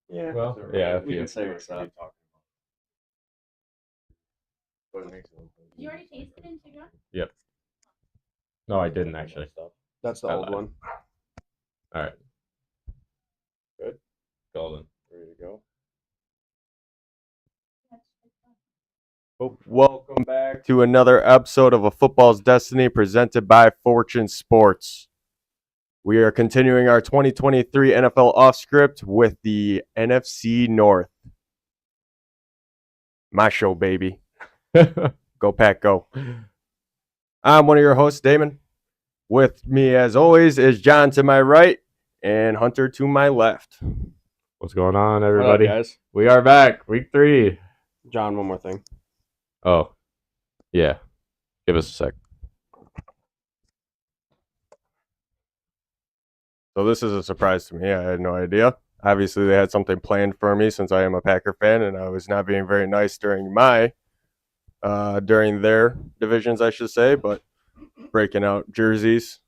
Yeah. Well, So yeah, we if can you- say what's up. Did you already taste it in Chicago? Yep. No, I didn't actually. That's the I old lied. one. All right. Good. Golden. There you go. Welcome back to another episode of A Football's Destiny presented by Fortune Sports. We are continuing our 2023 NFL off script with the NFC North. My show, baby. Go Pack, go. I'm one of your hosts, Damon. With me, as always, is John to my right and Hunter to my left. What's going on, What up, everybody? guys? We are back. Week 3. John, one more thing. Oh, yeah. Give us a sec. So this is a surprise to me. I had no idea. Obviously, they had something planned for me since I am a Packer fan, and I was not being very nice during their divisions, I should say, but breaking out jerseys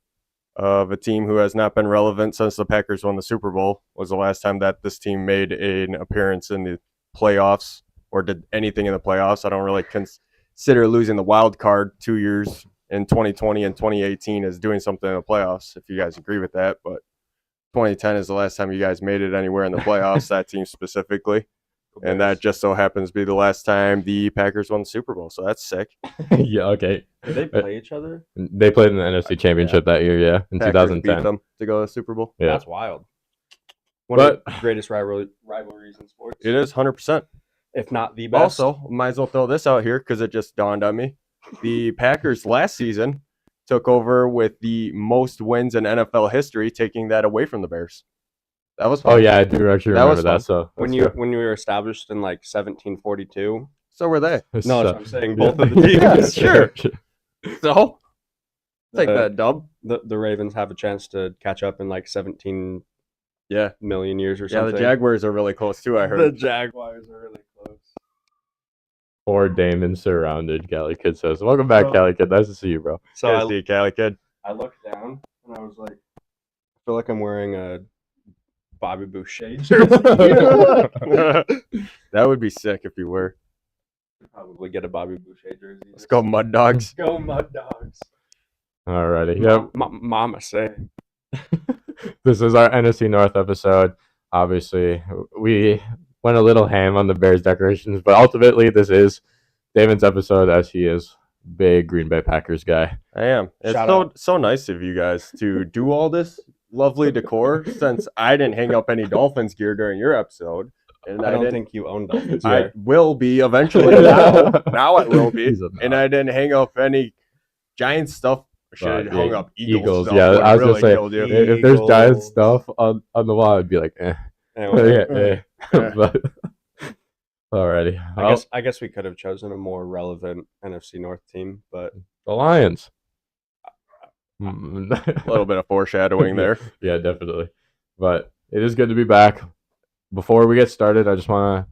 of a team who has not been relevant since the Packers won the Super Bowl was the last time that this team made an appearance in the playoffs or did anything in the playoffs. I don't really consider losing the wild card 2 years in 2020 and 2018 as doing something in the playoffs, if you guys agree with that, but 2010 is the last time you guys made it anywhere in the playoffs, that team specifically. And that just so happens to be the last time the Packers won the Super Bowl. So that's sick. Yeah, okay. Did they play each other? They played in the NFC Championship that year, yeah, in Packers 2010. beat them to go to the Super Bowl. Yeah. That's wild. One of the greatest rivalries in sports. It is 100%. If not the best. Also, might as well throw this out here because it just dawned on me. The Packers last season took over with the most wins in NFL history, taking that away from the Bears. That was fun. Oh, yeah, I do actually That was remember that. fun. So when you were established in like 1742. So were they. No, that's what I'm saying. Both yeah. of the teams. Yeah, sure. So take Uh, that dub. The Ravens have a chance to catch up in like 17 Yeah. million years or Yeah, something. the Jaguars are really close too, I The heard. Jaguars are really close. Poor Damon surrounded, Cali Kid says. Welcome back, So- Cali Kid. Nice to see you, bro. So Good to see you, Cali Kid. I looked down and I was like, I feel like I'm wearing a Bobby Boucher jersey. That would be sick if you were. Probably get a Bobby Boucher jersey. Let's go, Mud Dogs. Go Mud Dogs. Alrighty. Yep. Mama say. This is our NFC North episode. Obviously, we went a little ham on the Bears decorations, but ultimately, this is Damon's episode as he is big Green Bay Packers guy. I am. It's Shout so nice of you guys to do all this lovely decor since I didn't hang up any Dolphins gear during your episode. And I don't didn't- think you own Dolphins. I yet. will be eventually. Now it will be. He's a And I didn't hang up any Giants stuff. I should have Right, hung yeah, up Eagles stuff. Yeah, Would've I was really gonna say killed you. if there's Giants Eagles. stuff on the wall, I'd be like, eh. Anyway, But alrighty. I guess we could have chosen a more relevant NFC North team, but The Lions. A little bit of foreshadowing there. Yeah, definitely. But it is good to be back. Before we get started, I just want to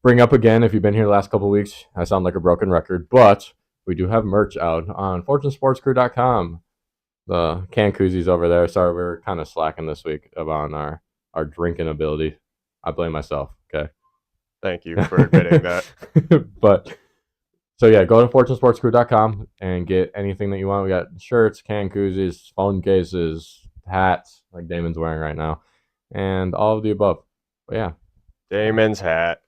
bring up again, if you've been here the last couple of weeks, I sound like a broken record, but we do have merch out on FortuneSportsCrew.com. The can koozies over there. Sorry, we were kind of slacking this week about our drinking ability. I blame myself, okay? Thank you for admitting that. But so yeah, go to FortuneSportsCrew.com and get anything that you want. We got shirts, can koozies, phone cases, hats, like Damon's wearing right now, and all of the above. But yeah. Damon's hat.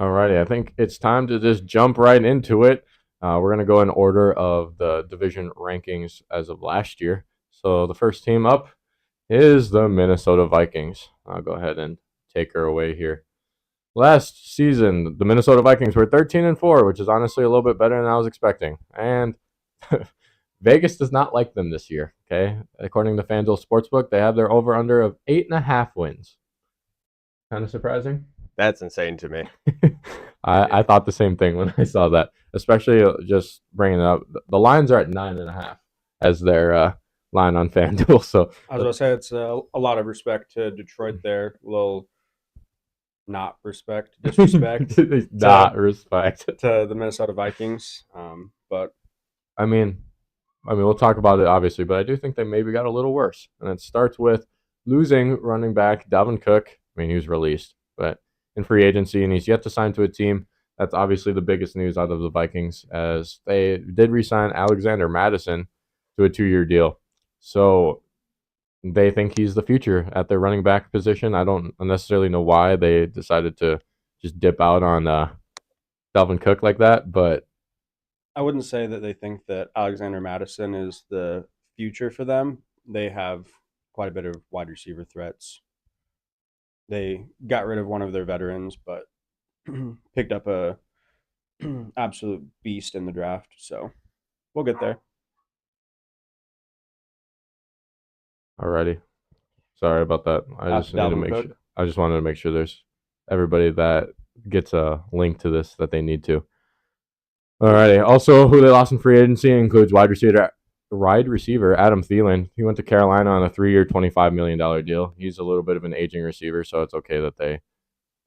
Alrighty, I think it's time to just jump right into it. We're going to go in order of the division rankings as of last year. So the first team up is the Minnesota Vikings. I'll go ahead and take her away here. Last season, the Minnesota Vikings were 13-4, which is honestly a little bit better than I was expecting. And Vegas does not like them this year, okay? According to FanDuel Sportsbook, they have their over-under of 8.5 wins. Kind of surprising. That's insane to me. I thought the same thing when I saw that, especially just bringing it up. The lines are at 9.5 as their line on FanDuel. So I was going to say it's a lot of respect to Detroit there. A little not respect, disrespect not respect. to the Minnesota Vikings. But I mean, we'll talk about it obviously, but I do think they maybe got a little worse, and it starts with losing running back Dalvin Cook I mean, he was released, but in free agency, and he's yet to sign to a team. That's obviously the biggest news out of the Vikings, as they did re-sign Alexander Mattison to a 2-year deal. So they think he's the future at their running back position. I don't necessarily know why they decided to just dip out on Dalvin Cook like that, but I wouldn't say that they think that Alexander Mattison is the future for them. They have quite a bit of wide receiver threats. They got rid of one of their veterans, but picked up a absolute beast in the draft. So we'll get there. alrighty. Sorry about that. I just wanted to make sure there's everybody that gets a link to this that they need to. Alrighty. Also, who they lost in free agency includes wide receiver Adam Thielen. He went to Carolina on a 3-year, $25 million deal. He's a little bit of an aging receiver, so it's okay that they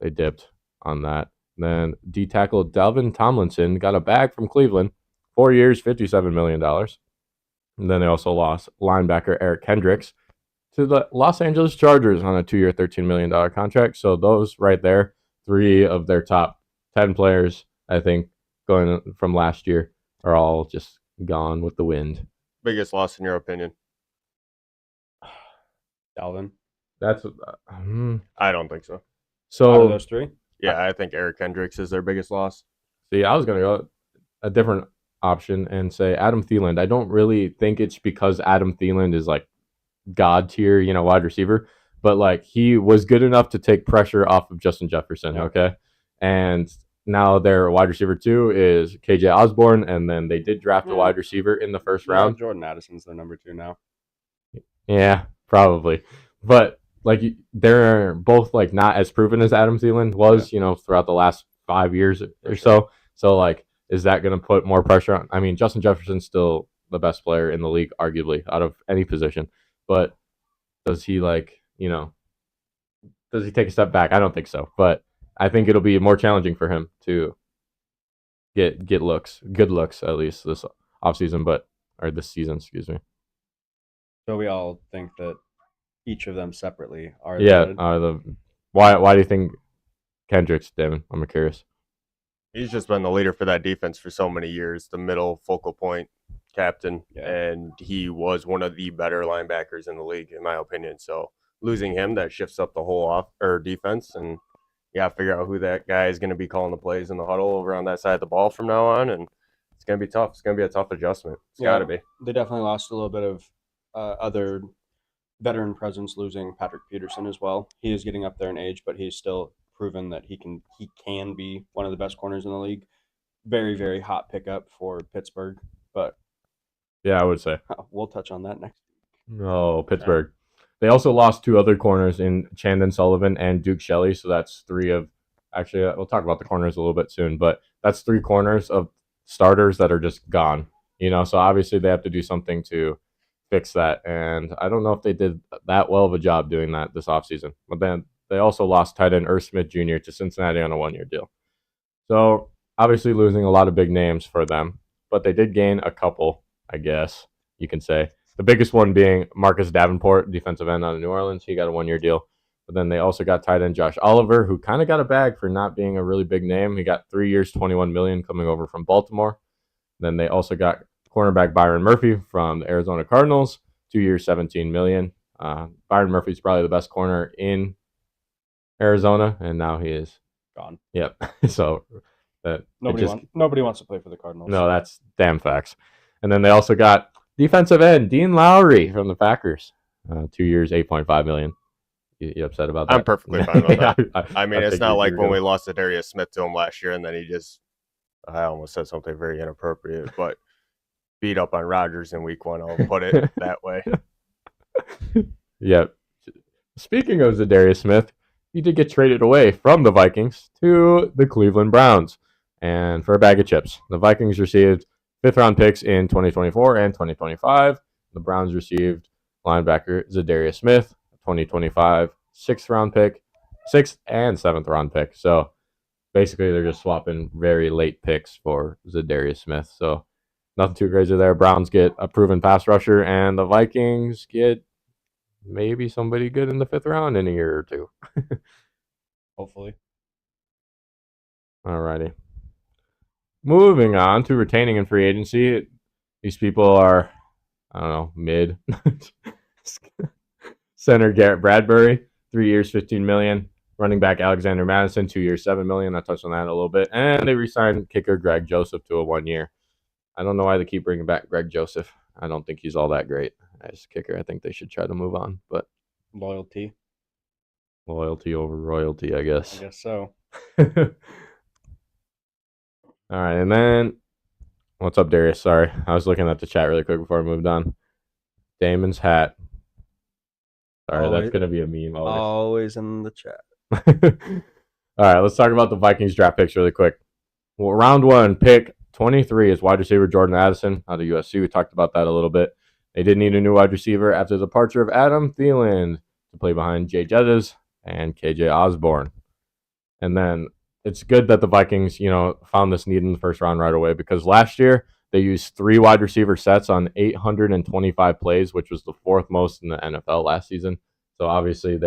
dipped on that. Then D tackle Dalvin Tomlinson got a bag from Cleveland, 4 years, $57 million. And then they also lost linebacker Eric Kendricks to the Los Angeles Chargers on a 2-year, $13 million contract. So those right there, 3 of their top 10 players, I think, going from last year, are all just gone with the wind. Biggest loss in your opinion? Dalvin. That's I don't think so. Out of so. those 3? Yeah, I think Eric Kendricks is their biggest loss. See, I was gonna go a different option and say Adam Thielen. I don't really think it's because Adam Thielen is like god tier, wide receiver, but like he was good enough to take pressure off of Justin Jefferson. Yeah. Okay, and now their wide receiver 2 is KJ Osborne, and then they did draft a wide receiver in the first round. Jordan Addison's their number 2 now. Yeah, probably, but like they're both like not as proven as Adam Thielen was, throughout the last 5 years or so. So like, is that going to put more pressure on? I mean, Justin Jefferson's still the best player in the league, arguably, out of any position. But does he does he take a step back? I don't think so. But I think it'll be more challenging for him to get good looks at least this offseason, or this season, excuse me. So we all think that each of them separately are. Why do you think Kendricks, Damon? I'm curious. He's just been the leader for that defense for so many years, the middle focal point captain, and he was one of the better linebackers in the league, in my opinion. So losing him, that shifts up the whole defense, and you got to figure out who that guy is going to be calling the plays in the huddle over on that side of the ball from now on, and it's going to be tough. It's going to be a tough adjustment. It's got to be. They definitely lost a little bit of other veteran presence, losing Patrick Peterson as well. He is getting up there in age, but he's still proven that he can be one of the best corners in the league. Very, very hot pickup for Pittsburgh, but yeah, I would say we'll touch on that next week. No, Pittsburgh. They also lost 2 other corners in Chandon Sullivan and Duke Shelley, so that's 3 of actually we'll talk about the corners a little bit soon, but that's 3 corners of starters that are just gone. So obviously they have to do something to fix that, and I don't know if they did that well of a job doing that this offseason. But then they also lost tight end Irv Smith Jr. to Cincinnati on a 1-year deal. So obviously losing a lot of big names for them, but they did gain a couple, I guess you can say. The biggest one being Marcus Davenport, defensive end out of New Orleans. He got a 1-year deal. But then they also got tight end Josh Oliver, who kind of got a bag for not being a really big name. He got 3 years, $21 million coming over from Baltimore. Then they also got cornerback Byron Murphy from the Arizona Cardinals, 2 years, $17 million. Byron Murphy's probably the best corner in Arizona, and now he is gone. Yep. So nobody wants to play for the Cardinals. No, that's damn facts. And then they also got defensive end Dean Lowry from the Packers, 2 years, $8.5 million. You upset about that? I'm perfectly fine with that. I mean, it's not like when we lost to Darius Smith to him last year, and then I almost said something very inappropriate, but beat up on Rodgers in week 1. I'll put it that way. Yep. Speaking of Zadarius Smith, he did get traded away from the Vikings to the Cleveland Browns, and for a bag of chips. The Vikings received 5th-round picks in 2024 and 2025. The Browns received linebacker Zadarius Smith, 2025 6th-round pick, 6th and 7th-round pick. So basically, they're just swapping very late picks for Zadarius Smith. So nothing too crazy there. Browns get a proven pass rusher, and the Vikings get maybe somebody good in the 5th round in a year or two. Hopefully. Alrighty. Moving on to retaining and free agency. These people are, I don't know, mid. Center Garrett Bradbury, 3 years, $15 million. Running back Alexander Madison, 2 years, $7 million. I touched on that a little bit. And they re-signed kicker Greg Joseph to a 1 year. I don't know why they keep bringing back Greg Joseph. I don't think he's all that great as a kicker. I think they should try to move on, but Loyalty. loyalty over royalty, I guess. I guess so. All right, and then what's up, Darius? Sorry, I was looking at the chat really quick before I moved on. Damon's hat. Sorry, that's gonna be a meme. Always in the chat. All right, let's talk about the Vikings draft picks really quick. Well, round 1, pick 23 is wide receiver Jordan Addison out of USC. We talked about that a little bit. They did need a new wide receiver after the departure of Adam Thielen to play behind Jay Jettis and KJ Osborne. And then it's good that the Vikings, found this need in the first round right away, because last year they used 3 wide receiver sets on 825 plays, which was the 4th most in the NFL last season. So obviously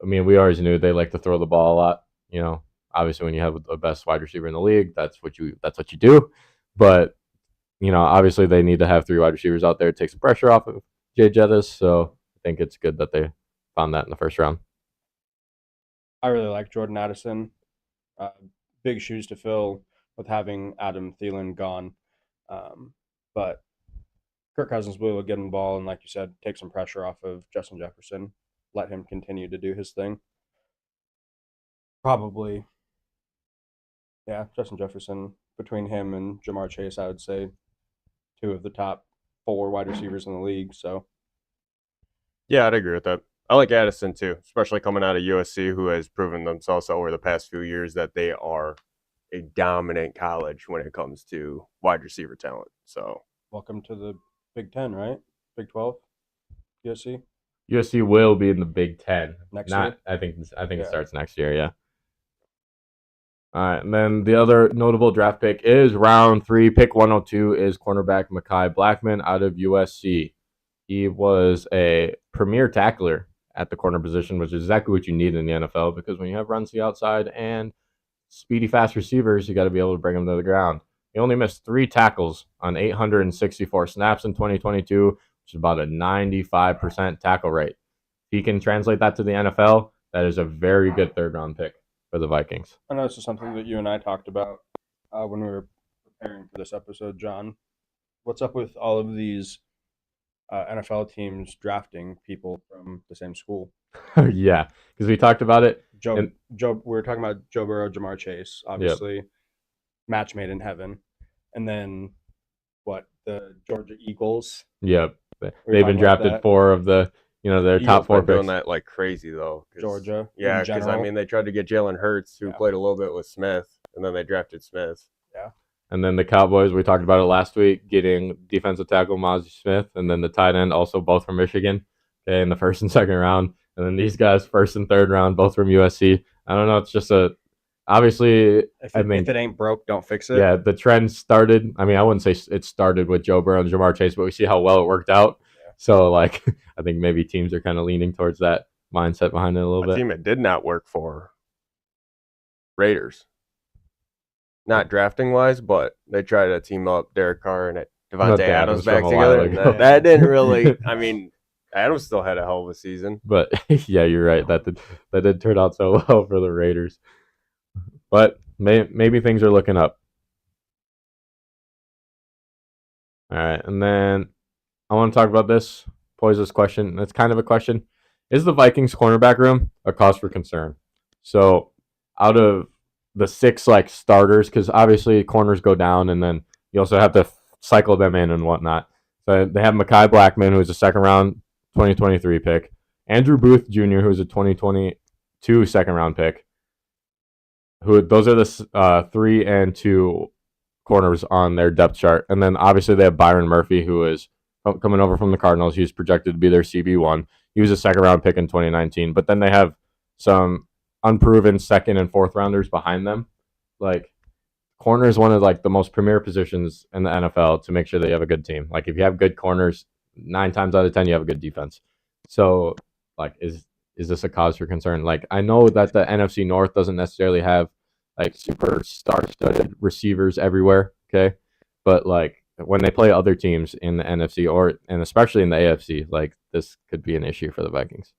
we always knew they like to throw the ball a lot. Obviously when you have the best wide receiver in the league, that's what you do. But obviously they need to have 3 wide receivers out there to take some pressure off of Jay Jettis. So I think it's good that they found that in the first round. I really like Jordan Addison. Big shoes to fill with having Adam Thielen gone. But Kirk Cousins will get him the ball and, like you said, take some pressure off of Justin Jefferson. Let him continue to do his thing. Probably, yeah, Justin Jefferson, between him and Jamar Chase, I would say 2 of the top 4 wide receivers in the league. So, yeah, I'd agree with that. I like Addison too, especially coming out of USC, who has proven themselves over the past few years that they are a dominant college when it comes to wide receiver talent. So, welcome to the Big 10, right? Big 12, USC. USC will be in the Big 10 next year. I think it starts next year. Yeah. All right, and then the other notable draft pick is round 3, pick 102 is cornerback Mekhi Blackman out of USC. He was a premier tackler at the corner position, which is exactly what you need in the NFL, because when you have runs to the outside and speedy, fast receivers, you got to be able to bring them to the ground. He only missed 3 tackles on 864 snaps in 2022, which is about a 95% tackle rate. If he can translate that to the NFL, that is a very good 3rd-round pick for the Vikings. I know this is something that you and I talked about when we were preparing for this episode, John. What's up with all of these NFL teams drafting people from the same school? Yeah, because we talked about it. We were talking about Joe Burrow, Jamar Chase, obviously, match made in heaven. And then, the Georgia Eagles? Yep. They've been drafted 4 of the, their top 4 picks. Doing that like crazy, though. Georgia. Yeah, because, they tried to get Jalen Hurts, who played a little bit with Smith, and then they drafted Smith. Yeah. And then the Cowboys, we talked about it last week, getting defensive tackle Mozzie Smith, and then the tight end, also both from Michigan, in the 1st and 2nd round. And then these guys, 1st and 3rd round, both from USC. I don't know. It's just obviously, if it ain't broke, don't fix it. Yeah, the trend started. I wouldn't say it started with Joe Burrow and Jamar Chase, but we see how well it worked out. Yeah. So, I think maybe teams are kind of leaning towards that mindset behind it a little bit. A team it did not work for, Raiders. Not drafting wise, but they tried to team up Derek Carr and Devontae Adams back together. And that didn't really. Adams still had a hell of a season. But yeah, you're right. That did turn out so well for the Raiders. But maybe things are looking up. All right, and then I want to talk about this. Pose this question. It's kind of a question. Is the Vikings cornerback room a cause for concern? So out of the 6 starters, because obviously corners go down, and then you also have to cycle them in and whatnot. So they have Mekhi Blackman, who is a 2nd round 2023 pick. Andrew Booth Jr., who is a 2022 2nd round pick. Those are the 3 and 2 corners on their depth chart. And then obviously they have Byron Murphy, who is coming over from the Cardinals. He's projected to be their CB1. He was a 2nd round pick in 2019. But then they have some unproven 2nd and 4th rounders behind them. Corner is one of the most premier positions in the NFL to make sure that you have a good team. If you have good corners, 9 times out of 10 you have a good defense. So, like, is this a cause for concern? Like, I know that the NFC North doesn't necessarily have like super star-studded receivers everywhere. Okay, but like when they play other teams in the NFC and especially in the AFC, like this could be an issue for the Vikings.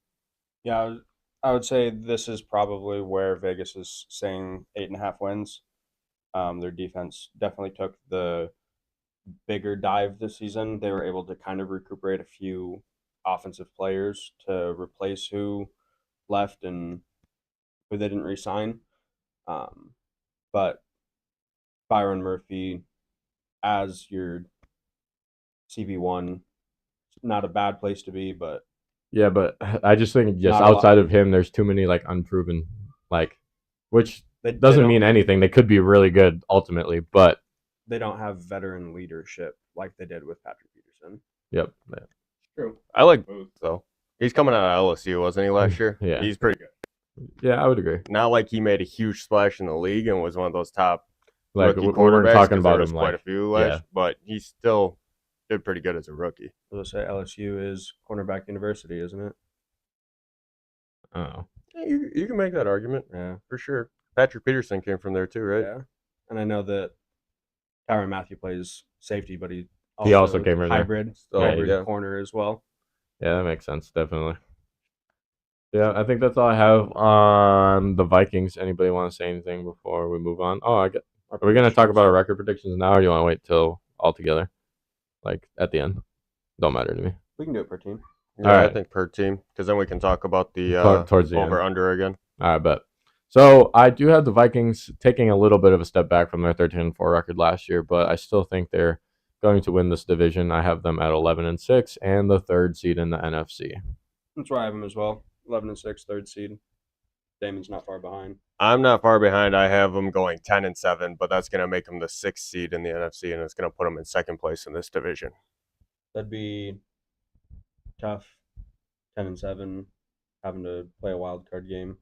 Yeah, I would say this is probably where Vegas is saying 8.5 wins. Their defense definitely took the bigger dive this season. They were able to kind of recuperate a few offensive players to replace who left and who they didn't re-sign. But Byron Murphy as your CB1, not a bad place to be, but Yeah, but I just think just Not a lot. outside of him, there's too many like unproven, like, which they doesn't don't- mean anything. They could be really good ultimately, but they don't have veteran leadership like they did with Patrick Peterson. yep. True. I like Booth though. He's coming out of LSU, wasn't he, last year? Yeah. He's pretty good. Yeah, I would agree. Not like he made a huge splash in the league and was one of those top Like rookie we weren't quarterbacks, talking 'cause about there was him quite like a few last, but he still did pretty good as a rookie. I was gonna say LSU is cornerback university, isn't it? I don't know. Yeah, you can make that argument Yeah. for sure. Patrick Peterson came from there too, right? Yeah. And I know that Tyrann Mathieu plays safety, but he also came from there. hybrid Yeah. corner as well. Yeah, that makes sense, definitely. Yeah, I think that's all I have on the Vikings. Anybody want to say anything before we move on? Are we going to talk about our record predictions now, or do you want to wait till all together, like at the end? Don't matter to me. We can do it per team. Yeah, All I right. think per team, because then we can talk about the Towards the over end. under again. All right, bet. So I do have the Vikings taking a little bit of a step back from their 13-4 record last year, but I still think they're going to win this division. I have them at 11-6 and the third seed in the NFC. That's where I have them as well. 11-6, third seed. Damon's not far behind. I'm not far behind. I have them going 10-7, but that's going to make them the 6th seed in the NFC, and it's going to put them in second place in this division. That'd be tough. 10-7, having to play a wild card game.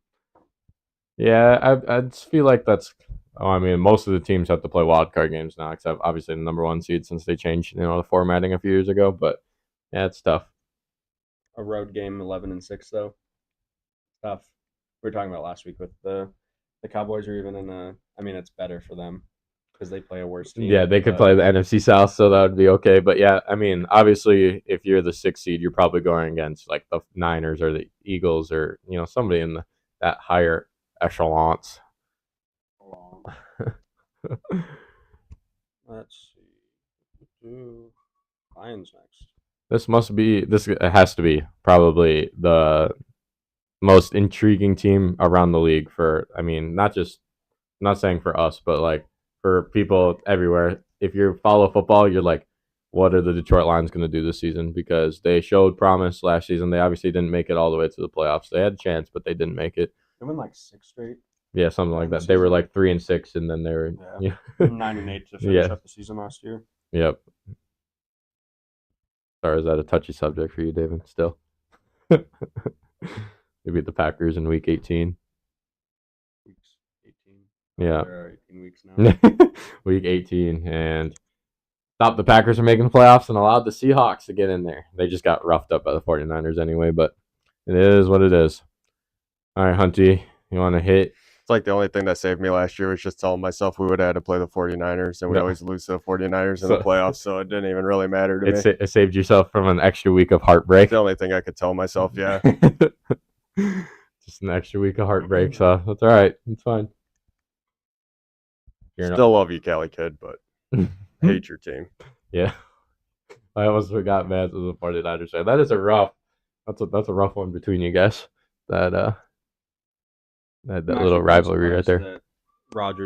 Yeah, I just feel like that's. Oh, I mean, most of the teams have to play wild card games now, except obviously the number one seed since they changed, the formatting a few years ago. But yeah, it's tough. A road game, 11-6 though. Tough. We were talking about last week with the Cowboys are even in a. I mean, it's better for them because they play a worse team. Yeah, they could but play the NFC South, so that would be okay. But yeah, I mean, obviously, if you're the 6th seed, you're probably going against like the Niners or the Eagles or somebody in that higher echelons. Let's see. Lions next. This has to be probably the most intriguing team around the league for, I mean, I'm not saying for us, but like for people everywhere. If you follow football, you're like, what are the Detroit Lions going to do this season? Because they showed promise last season. They obviously didn't make it all the way to the playoffs. They had a chance, but they didn't make it. They won like 6 straight. Yeah, something like that. They were like 3-6, and then they were 9-8 to finish Yeah. up the season last year. Yep. Sorry, is that a touchy subject for you, David? Still, they beat the Packers in Week 18. Weeks 18. Yeah, There are 18 weeks now. Week 18, and stopped the Packers from making the playoffs and allowed the Seahawks to get in there. They just got roughed up by the 49ers anyway, but it is what it is. All right, Hunty, you want to hit? It's like the only thing that saved me last year was just telling myself we would have had to play the 49ers, and we No. always lose to the 49ers in So- the playoffs, so it didn't even really matter to me. It saved yourself from an extra week of heartbreak. The only thing I could tell myself, yeah. Just an extra week of heartbreak, so that's all right. It's fine. Still love you, Cali Kid, but hate your team. Yeah. I almost forgot Matt was a 49ers fan. That is that's a rough one between you guys. That I'm little actually rivalry right surprised there. that Rodgers